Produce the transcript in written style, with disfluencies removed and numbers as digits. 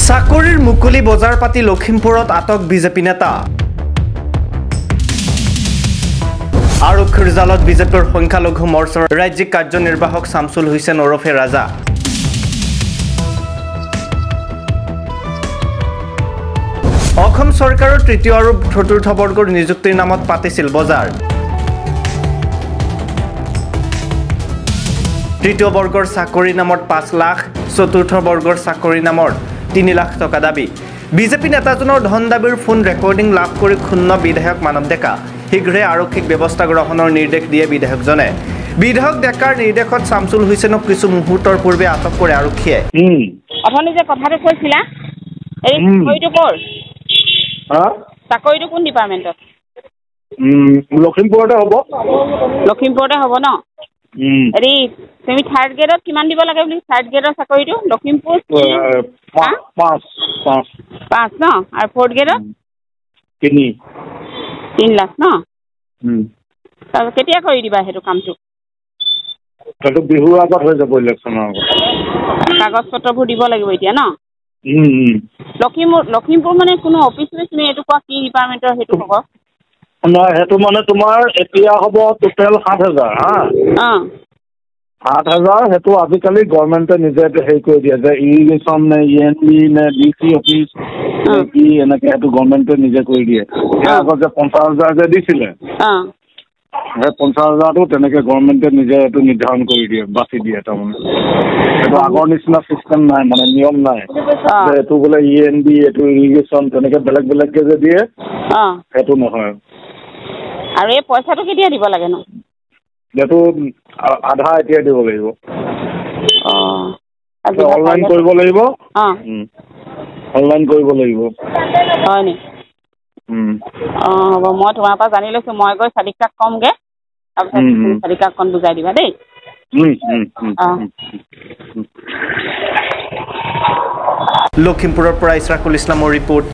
চাকৰিৰ মুকলি বজাৰ পাতি লখিমপুৰত আটক বিজেপি নেতা আৰক্ষীৰ জালত বিজেপিৰ সংখ্যালঘু মৰ্চাৰ ৰাজ্যিক কাৰ্যনিৰ্বাহক শামছুল হুছেইন ওৰফে ৰাজা অসম চৰকাৰৰ তৃতীয় আৰু চতুৰ্থ বৰ্গৰ নিযুক্তিৰ নামত পাতিছিল বজাৰ তৃতীয় বৰ্গৰ চাকৰি নামত ৫ লাখ চতুৰ্থ বৰ্গৰ চাকৰি নামত ৩ লাখ টকা দাবী বিজেপি নেতাজনৰ ধন দাবীৰ ফোন ৰেকৰ্ডিং লাভ কৰি ক্ষুণ্ণ বিধায়ক মানৱ ডেকা শীঘ্ৰে আৰক্ষিক ব্যৱস্থা গ্ৰহণৰ নিৰ্দেশ দিয়ে বিধায়কজনে বিধায়ক ডেকাৰ নিৰ্দেশত শামছুল হুছেইনক কিছু মুহূৰ্তৰ পূৰ্বে আটক কৰে আৰক্ষীয়ে অথনি যে কথাটো কৈছিলা এই চাকৰিটো কৰ চাকৰিটো কোন ডিপাৰ্টমেণ্টত লখিমপুৰতে হ'ব ন হেৰি তুমি থাৰ্ড গ্ৰেডত কিমান দিব লাগে বুলি থাৰ্ড গ্ৰেডৰ চাকৰিটো লখিমপুৰ 5 ন আৰু ফৰ্থ গ্ৰেডত 3 লাখ ন তাৰপিছত কেতিয়া কৰি দিবা সেইটো কামটো বিহুৰ আগত হৈ যাব ইলেকশ্যনৰ আগত কাগজ পত্ৰবোৰ দিব লাগিব এতিয়া ন লখিমপুৰ মানে কোনো অফিচ তুমি এইটো কোৱা কি ডিপাৰ্টমেণ্টৰ সেইটো হ'ব নহয় সেইটো মানে তোমাৰ এতিয়া হ'ব টোটেল 7,000 7,000 সেইটো আজিকালি গভৰ্ণমেণ্টে নিজে হেৰি কৰি দিয়ে যে ইৰিগেশ্যন নে ENB নে DC অফিচ কি এনেকৈ সেইটো গভৰ্ণমেণ্টে নিজে কৰি দিয়ে ইয়াৰ আগত যে 50,000 যে দিছিলে সেই 50,000টো তেনেকৈ গভৰ্ণমেণ্টে নিজে এইটো নিৰ্ধাৰণ কৰি দিয়ে বাছি দিয়ে তাৰমানে সেইটো আগৰ নিচিনা চিষ্টেম নাই মানে নিয়ম নাই যে এইটো বোলে ENB এইটো ইৰিগেশ্যন তেনেকৈ বেলেগ বেলেগকৈ যে দিয়ে সেইটো নহয় আৰু এই পইচাটো কেতিয়া দিব লাগে ন এইটো আধা এতিয়া দিব লাগিব অনলাইন কৰিব লাগিব অনলাইন কৰিব লাগিব হয় নি হ'ব মই তোমাৰ পৰা জানি লৈছোঁ মই গৈ চালিকাক ক'মগৈ তাৰপিছত চালিকাকখন বুজাই দিবা দেই লখিমপুৰৰ পৰা ইছৰাকুল ইছলামৰ ৰিপৰ্ট